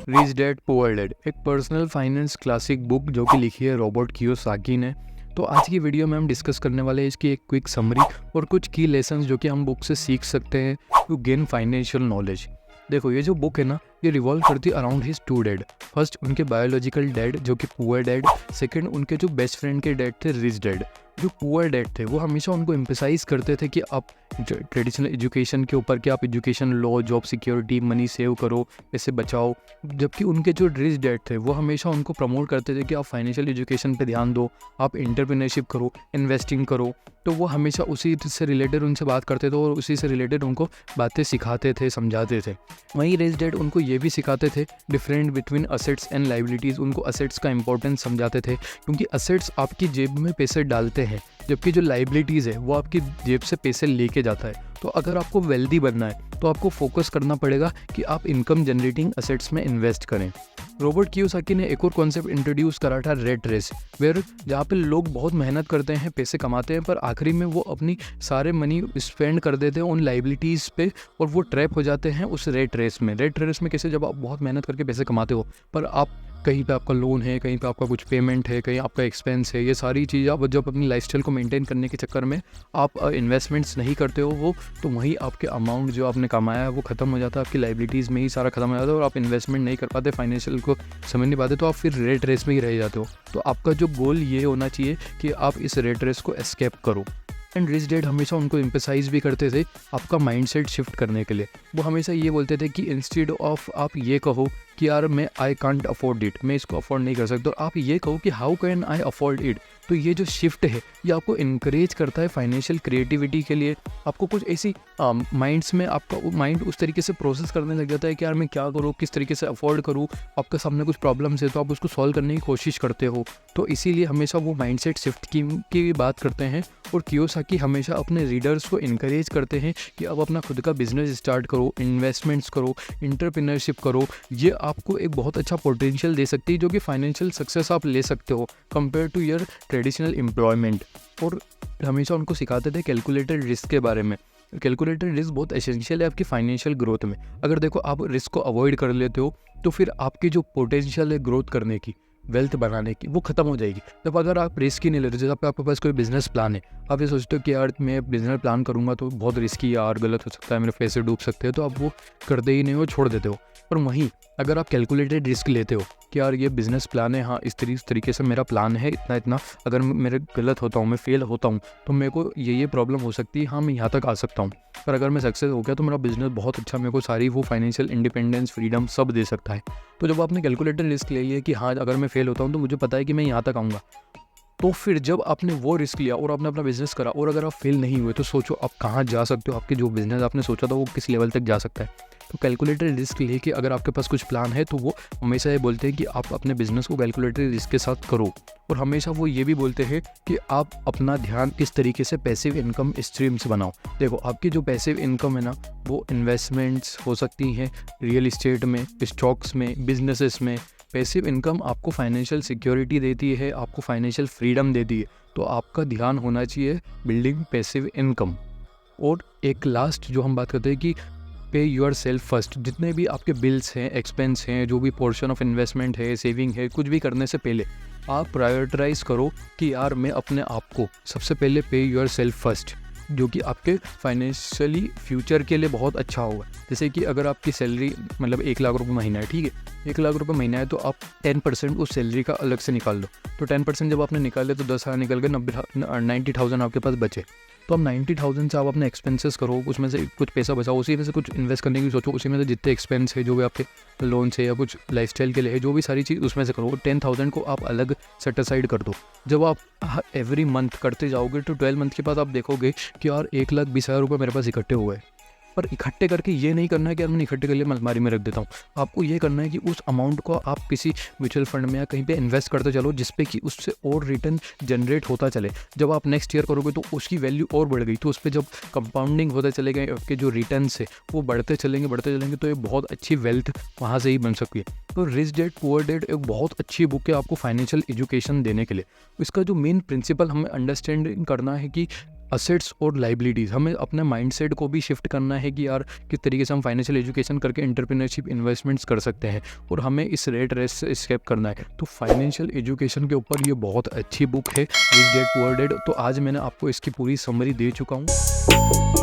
Rich dad poor dad एक personal finance classic book जो कि लिखी है रॉबर्ट कियोसाकी ने। तो आज की वीडियो में हम डिस्कस करने वाले हैं इसकी एक क्विक समरी और कुछ की लेसन्स जो कि हम बुक से सीख सकते हैं टू गेन फाइनेंशियल नॉलेज। देखो, ये जो बुक है ना, ये रिवॉल्व करती है around his two dad. First उनके बायोलॉजिकल डैड जो कि पुअर डैड, सेकंड उनके जो बेस्ट फ्रेंड के डैड थे रिच डैड। जो पुअर डैड थे वो हमेशा उनको एम्फेसाइज करते थे कि आप ट्रेडिशनल एजुकेशन के ऊपर, कि आप एजुकेशन लो, जॉब सिक्योरिटी, मनी सेव करो, पैसे बचाओ। जबकि उनके जो रिच डैड थे वो हमेशा उनको प्रमोट करते थे कि आप फाइनेंशियल एजुकेशन पे ध्यान दो, आप एंटरप्रेन्योरशिप करो, इन्वेस्टिंग करो। तो वो हमेशा उसी से रिलेटेड उनसे बात करते थे और उसी से रिलेटेड उनको बातें सिखाते थे, समझाते थे। वहीं रिच डैड उनको ये भी सिखाते थे different between assets and liabilities. उनको असेट्स का इंपॉर्टेंस समझाते थे, क्योंकि असेट्स आपकी जेब में पैसे डालते हैं, जबकि जो लाइबिलिटीज़ है वो आपकी जेब से पैसे लेके जाता है। तो अगर आपको वेल्दी बनना है तो आपको फोकस करना पड़ेगा कि आप इनकम जनरेटिंग असेट्स में इन्वेस्ट करें। रॉबर्ट कियोसाकी ने एक और कॉन्सेप्ट इंट्रोड्यूस करा था, रेट रेस, वेयर जहाँ पे लोग बहुत मेहनत करते हैं, पैसे कमाते हैं, पर आखिरी में वो अपनी सारे मनी स्पेंड कर देते हैं उन लाइबिलिटीज़ पे और वो ट्रैप हो जाते हैं उस रेट रेस में। रेट रेस में कैसे, जब आप बहुत मेहनत करके पैसे कमाते हो पर आप कहीं पे आपका लोन है, कहीं पे आपका कुछ पेमेंट है, कहीं आपका एक्सपेंस है, ये सारी चीज़ आप जब अपनी लाइफस्टाइल को मेंटेन करने के चक्कर में आप इन्वेस्टमेंट्स नहीं करते हो वो, तो वहीं आपके अमाउंट जो आपने कमाया है वो ख़त्म हो जाता है, आपकी लाइबिलिटीज़ में ही सारा खत्म हो जाता है और आप इन्वेस्टमेंट नहीं कर पाते, फाइनेंशियल को समझ नहीं पाते, तो आप फिर रेट रेस में ही रह जाते हो। तो आपका जो गोल ये होना चाहिए कि आप इस रेट रेस को एस्केप करो। एंड रिच डैड हमेशा उनको एम्फेसाइज भी करते थे आपका माइंडसेट शिफ्ट करने के लिए। वो हमेशा ये बोलते थे कि इंस्टेड ऑफ आप ये कहो कि यार मैं आई कांट अफोर्ड इट, मैं इसको अफोर्ड नहीं कर सकता, तो आप ये कहो कि how can I afford it. तो ये जो शिफ्ट है ये आपको इनकरेज करता है फाइनेंशियल क्रिएटिविटी के लिए। आपको कुछ ऐसी माइंड्स में आपका माइंड उस तरीके से प्रोसेस करने लग जाता है कि यार मैं क्या करूँ, किस तरीके से अफोर्ड करूँ। आपके सामने कुछ प्रॉब्लम्स है तो आप उसको सॉल्व करने की कोशिश करते हो। तो इसीलिए हमेशा वो माइंडसेट शिफ्ट की बात करते हैं। और कियोसाकी हमेशा अपने रीडर्स को इनकरेज करते हैं कि अब अपना खुद का बिजनेस स्टार्ट करो, इन्वेस्टमेंट्स करो, एंटरप्रेन्योरशिप करो। ये आपको एक बहुत अच्छा पोटेंशियल दे सकती है जो कि फाइनेंशियल सक्सेस आप ले सकते हो compare to your traditional employment. और हमेशा उनको सिखाते थे कैलकुलेटेड रिस्क के बारे में। कैलकुलेटेड रिस्क बहुत एसेंशियल है आपकी फाइनेंशियल ग्रोथ में। अगर देखो आप रिस्क को अवॉइड कर लेते हो तो फिर आपकी जो पोटेंशियल है ग्रोथ करने की, वेल्थ बनाने की, वो खत्म हो जाएगी। जब अगर आप रिस्क ही नहीं लेते, जैसे आपके पास कोई बिजनेस प्लान है, आप ये सोचते हो कि यार मैं बिजनेस प्लान करूंगा तो बहुत रिस्की, यार गलत हो सकता है, मेरे पैसे डूब सकते हैं, तो आप वो करते ही नहीं हो, छोड़ देते हो। पर वहीं अगर आप कैलकुलेटेड रिस्क लेते हो कि यार ये बिजनेस प्लान है, हाँ इस तरीके से मेरा प्लान है, इतना इतना, अगर मेरे गलत होता हूँ, मैं फेल होता हूँ तो मेरे को ये प्रॉब्लम हो सकती है, हाँ मैं यहाँ तक आ सकता हूँ, पर अगर मैं सक्सेस हो गया तो मेरा बिजनेस बहुत अच्छा, मेरे को सारी वो फाइनेंशियल इंडिपेंडेंस, फ्रीडम सब दे सकता है। तो जब आपने कैलकुलेटेड रिस्क ले लिया कि हाँ अगर मैं फेल होता हूँ तो मुझे पता है कि मैं यहाँ तक आऊँगा, तो फिर जब आपने वो रिस्क लिया और आपने अपना बिजनेस करा और अगर आप फेल नहीं हुए तो सोचो आप कहाँ जा सकते हो, आपके जो बिजनेस आपने सोचा था वो किस लेवल तक जा सकता है। तो कैलकुलेटेड रिस्क लेके अगर आपके पास कुछ प्लान है तो वो हमेशा ये बोलते हैं कि आप अपने बिजनेस को कैलकुलेटेड रिस्क के साथ करो। और हमेशा वो ये भी बोलते हैं कि आप अपना ध्यान किस तरीके से पैसिव इनकम स्ट्रीम्स बनाओ। देखो, आपकी जो पैसिव इनकम है ना, वो इन्वेस्टमेंट्स हो सकती हैं, रियल इस्टेट में, स्टॉक्स में, बिजनेसेस में। पैसिव इनकम आपको फाइनेंशियल सिक्योरिटी देती है, आपको फाइनेंशियल फ्रीडम देती है। तो आपका ध्यान होना चाहिए बिल्डिंग पैसिव इनकम। और एक लास्ट जो हम बात करते हैं कि पे योर सेल्फ फर्स्ट। जितने भी आपके बिल्स हैं, एक्सपेंस हैं, जो भी पोर्शन ऑफ इन्वेस्टमेंट है, सेविंग है, कुछ भी करने से पहले आप प्रायोरिटाइज करो कि यार मैं अपने आप को सबसे पहले पे योर सेल्फ फर्स्ट, जो कि आपके फाइनेंशियली फ्यूचर के लिए बहुत अच्छा होगा। जैसे कि अगर आपकी सैलरी मतलब 1 लाख रुपये महीना है, ठीक है, 1 लाख रुपये महीना है तो आप 10% उस सैलरी का अलग से निकाल लो। तो 10% जब आपने निकाले तो 10,000 निकल गए, 90,000 आपके पास बचे। तो अब 90,000 से आप अपने एक्सपेंसेस करो, उसमें से कुछ पैसा बचाओ, उसी में से कुछ इन्वेस्ट करने की सोचो, उसी में से जितने एक्सपेंस है, जो भी आपके लोन से या कुछ लाइफस्टाइल के लिए है, जो भी सारी चीज़ उसमें से करो। 10,000 को आप अलग सेट असाइड कर दो। जब आप एवरी मंथ करते जाओगे तो 12 मंथ के बाद आप देखोगे कि यार 1,20,000 रुपये मेरे पास इकट्ठे हुए। पर इकट्ठे करके ये नहीं करना है कि यार मैंने इकट्ठे कर लिया मैं अलमारी में रख देता हूँ। आपको ये करना है कि उस अमाउंट को आप किसी म्यूचुअल फंड में या कहीं पे इन्वेस्ट करते चलो, जिसपे कि उससे और रिटर्न जनरेट होता चले। जब आप नेक्स्ट ईयर करोगे तो उसकी वैल्यू और बढ़ गई, तो उस पर जब कंपाउंडिंग होते चले गए, आपके जो रिटर्न्स है वो बढ़ते चलेंगे, तो ये बहुत अच्छी वेल्थ वहाँ से ही बन सकती है। तो रिच डैड पुअर डैड एक बहुत अच्छी बुक है आपको फाइनेंशियल एजुकेशन देने के लिए। इसका जो मेन प्रिंसिपल हमें अंडरस्टैंडिंग करना है कि असेट्स और लाइबिलिटीज़। हमें अपने माइंडसेट को भी शिफ्ट करना है कि यार किस तरीके से हम फाइनेंशियल एजुकेशन करके एंटरप्रेन्योरशिप इन्वेस्टमेंट्स कर सकते हैं, और हमें इस रेट रेस से एस्केप करना है। तो फाइनेंशियल एजुकेशन के ऊपर ये बहुत अच्छी बुक है, रिच डैड पुअर डैड। तो आज मैंने आपको इसकी पूरी समरी दे चुका हूँ।